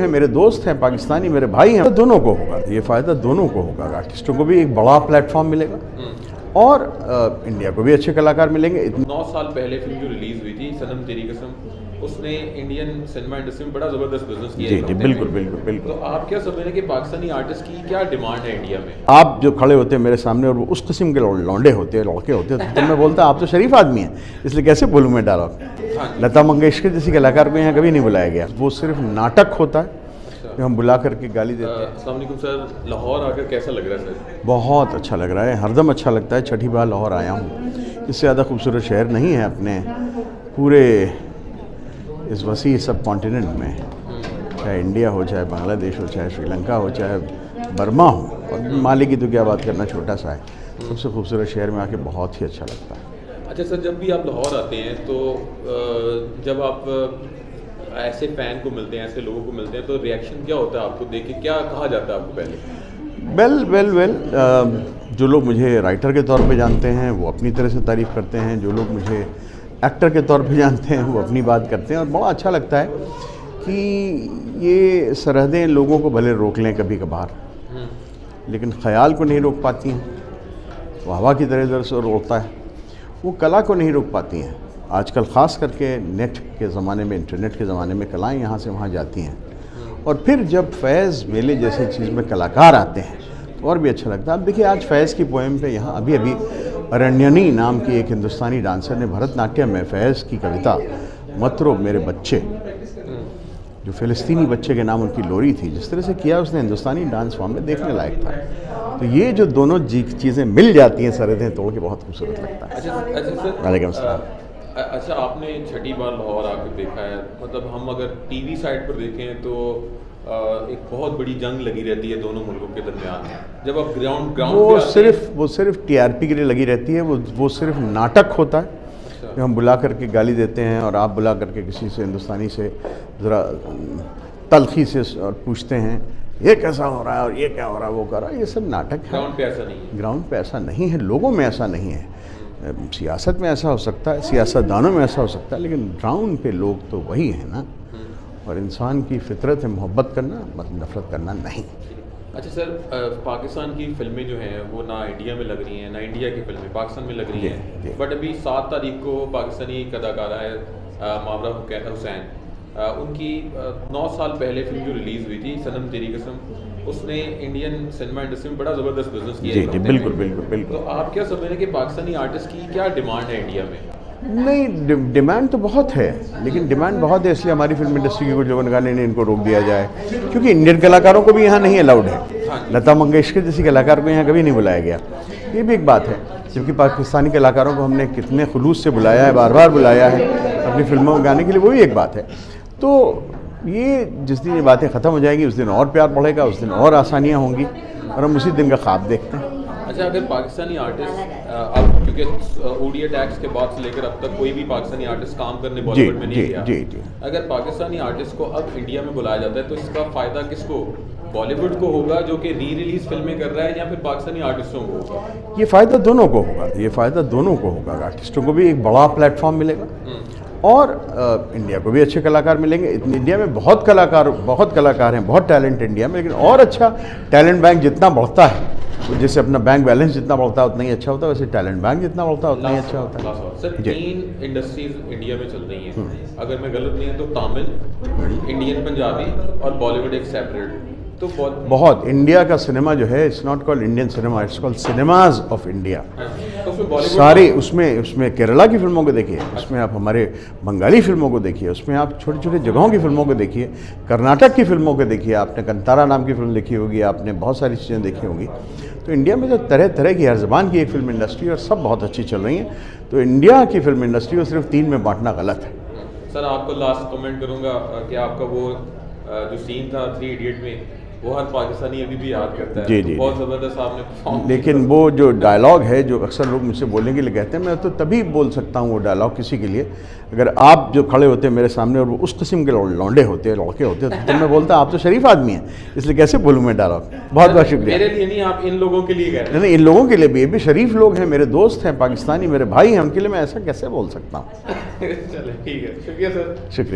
मेरे दोस्त हैं, पाकिस्तानी मेरे भाई हैं, दोनों को होगा ये फ़ायदा, दोनों को होगा। आर्टिस्टों को भी एक बड़ा प्लेटफॉर्म मिलेगा और इंडिया को भी अच्छे कलाकार मिलेंगे। 9 साल पहले फिल्म जो रिलीज़ हुई थी सनम तेरी कसम, उसने इंडियन सिनेमा इंडस्ट्री में बड़ा ज़बरदस्त बिजनेस किया। जी बिल्कुल बिल्कुल बिल्कुल। तो आप क्या समझ रहे हैं कि पाकिस्तानी आर्टिस्ट की क्या डिमांड है इंडिया में? आप जो खड़े होते हैं मेरे सामने और वो उस किस्म के लौंडे होते हैं, लड़के होते हैं, तो मैं बोलता आप तो शरीफ आदमी हैं, इसलिए कैसे बोलूँ मैं डायलॉग। लता मंगेशकर जैसी कलाकार को यहाँ कभी नहीं बुलाया गया। वो सिर्फ नाटक होता है जो हम बुला करके गाली देते हैं। अस्सलाम वालेकुम सर, लाहौर आकर कैसा लग रहा है सर? बहुत अच्छा लग रहा है, हरदम अच्छा लगता है। छठी बार लाहौर आया हूँ। इससे ज़्यादा खूबसूरत शहर नहीं है अपने पूरे इस वसी सब कॉन्टिनेंट में, चाहे इंडिया हो, चाहे बांग्लादेश हो, चाहे श्रीलंका हो, चाहे बर्मा हो, और माली की तो क्या बात करना, छोटा सा है। सबसे खूबसूरत शहर में आके बहुत ही अच्छा लगता है। अच्छा सर, जब भी आप लाहौर आते हैं तो जब आप ऐसे फ़ैन को मिलते हैं, ऐसे लोगों को मिलते हैं, तो रिएक्शन क्या होता है आपको देख के? क्या कहा जाता है आपको पहले? वेल जो लोग मुझे राइटर के तौर पे जानते हैं वो अपनी तरह से तारीफ़ करते हैं, जो लोग मुझे एक्टर के तौर पे जानते हैं वो अपनी बात करते हैं। और बड़ा अच्छा लगता है कि ये सरहदें लोगों को भले रोक लें कभी कभार, लेकिन ख़याल को नहीं रोक पाती हैं। वो हवा की तरह इधर से रोकता है, वो कला को नहीं रोक पाती हैं। आजकल ख़ास करके नेट के ज़माने में, इंटरनेट के ज़माने में कलाएँ यहाँ से वहाँ जाती हैं। और फिर जब फैज़ मेले जैसे चीज़ में कलाकार आते हैं तो और भी अच्छा लगता है। अब देखिए, आज फैज़ की पोएम पे यहाँ अभी अरण्यनी नाम की एक हिंदुस्तानी डांसर ने भरतनाट्यम में फैज़ की कविता मत रो मेरे बच्चे, जो फ़िलिस्तीनी बच्चे के नाम उनकी लोरी थी, जिस तरह से किया उसने हिंदुस्तानी डांस फॉर्म में, देखने लायक था। तो ये जो दोनों चीज़ें मिल जाती हैं सरहदें तोड़ के, बहुत खूबसूरत लगता है। अच्छा सर, वालेकुम सलाम। अच्छा, आपने छठी बार लाहौर आकर देखा है, मतलब हम अगर टीवी साइड पर देखें तो एक बहुत बड़ी जंग लगी रहती है दोनों मुल्कों के दरमियान। जब आप ग्राउंड वो सिर्फ टीआरपी के लिए लगी रहती है। वो सिर्फ नाटक होता है जो हम बुला करके गाली देते हैं, और आप बुला करके किसी से हिंदुस्तानी से ज़रा तलखी से और पूछते हैं ये कैसा हो रहा है और ये क्या हो रहा है, वो कर रहा है। ये सब नाटक है। ग्राउंड पे ऐसा नहीं है। ग्राउंड पे ऐसा नहीं है, लोगों में ऐसा नहीं है। सियासत में ऐसा हो सकता है, सियासतदानों में ऐसा हो सकता है, लेकिन ग्राउंड पे लोग तो वही हैं ना। और इंसान की फितरत है मोहब्बत करना, मतलब नफरत करना नहीं। अच्छा सर, पाकिस्तान की फिल्में जो हैं वो ना इंडिया में लग रही हैं, ना इंडिया की फिल्में पाकिस्तान में लग रही हैं। बट अभी 7 तारीख को पाकिस्तानी कलाकारा है मावरा हुसैन, उनकी 9 साल पहले फिल्म जो रिलीज़ हुई थी सनम तेरी कसम, उसने इंडियन सिनेमा इंडस्ट्री में बड़ा ज़बरदस्त बिजनेस किया। जी बिल्कुल बिल्कुल बिल्कुल। तो आप क्या समझ रहे हैं कि पाकिस्तानी आर्टिस्ट की क्या डिमांड है इंडिया में? नहीं, डिमांड तो बहुत है, लेकिन डिमांड बहुत है इसलिए हमारी फिल्म इंडस्ट्री की कुछ लोगों ने कहा नहीं इनको रोक दिया जाए, क्योंकि इंडियन कलाकारों को भी यहाँ नहीं अलाउड है। लता मंगेशकर जैसी कलाकार को यहाँ कभी नहीं बुलाया गया, ये भी एक बात है। जबकि पाकिस्तानी कलाकारों को हमने कितने खुलूस से बुलाया है, बार बार बुलाया है अपनी फिल्मों में गाने के लिए, वो भी एक बात है। तो ये जिस दिन ये बातें ख़त्म हो जाएंगी उस दिन और प्यार बढ़ेगा, उस दिन और आसानियाँ होंगी, और हम उसी दिन का ख्वाब देखते हैं। अच्छा, अगर पाकिस्तानी आर्टिस्ट अब, क्योंकि ओडीए टैक्स के बाद से लेकर अब तक कोई भी पाकिस्तानी आर्टिस्ट काम करने बॉलीवुड में नहीं गया, जी। अगर पाकिस्तानी आर्टिस्ट को अब इंडिया में बुलाया जाता है तो इसका फ़ायदा किसको, बॉलीवुड को होगा जो कि री रिलीज फिल्में कर रहा है, या फिर पाकिस्तानी आर्टिस्टों को होगा? ये फ़ायदा दोनों को होगा, ये फ़ायदा दोनों को होगा। आर्टिस्टों को भी एक बड़ा प्लेटफॉर्म मिलेगा और इंडिया को भी अच्छे कलाकार मिलेंगे। इंडिया में बहुत कलाकार हैं, बहुत टैलेंट इंडिया में, लेकिन और अच्छा टैलेंट बैंक जितना बढ़ता है, तो जैसे अपना बैंक बैलेंस जितना बढ़ता है उतना ही अच्छा होता है, वैसे टैलेंट बैंक जितना बढ़ता है उतना ही अच्छा होता है। सर, 3 इंडस्ट्रीज इंडिया में चल रही हैं, अगर मैं गलत नहीं है तो तमिल, इंडियन पंजाबी और बॉलीवुड एक सेपरेट। तो बहुत इंडिया का सिनेमा जो है, it's not called Indian cinema, it's called cinemas of India. सारी उसमें केरला की फिल्मों को देखिए, उसमें आप हमारे बंगाली फिल्मों को देखिए, उसमें आप छोटी छोटी जगहों की फिल्मों को देखिए, कर्नाटक की फिल्मों को देखिए, आपने कंतारा नाम की फिल्म देखी होगी, आपने बहुत सारी चीज़ें देखी होंगी। तो इंडिया में तो तरह तरह की, हर ज़बान की एक फिल्म इंडस्ट्री, और सब बहुत अच्छी चल रही हैं। तो इंडिया की फिल्म इंडस्ट्री को सिर्फ 3 में बांटना गलत है। सर, आपको लास्ट कमेंट करूँगा कि आपका वो जो सीन था 3 इडियट में, वो हर पाकिस्तानी अभी भी याद करता है। जी बहुत ज़बरदस्त आपने परफॉर्म। लेकिन वो जो डायलॉग है, जो अक्सर लोग मुझसे बोलने के लिए कहते हैं, मैं तो तभी बोल सकता हूँ वो डायलॉग किसी के लिए, अगर आप जो खड़े होते हैं मेरे सामने और वो उस किस्म के लौंडे होते हैं, लड़के होते हैं, तो मैं बोलता आप तो शरीफ आदमी हैं, इसलिए कैसे बोलूँ मैं डायलॉग। बहुत बहुत शुक्रिया। मेरे लिए नहीं, आप इन लोगों के लिए कह रहे हैं। नहीं, इन लोगों के लिए भी, ये भी शरीफ लोग हैं, मेरे दोस्त हैं, पाकिस्तानी मेरे भाई हैं, उनके लिए मैं ऐसा कैसे बोल सकता हूँ। चले, ठीक है, शुक्रिया सर। शुक्रिया।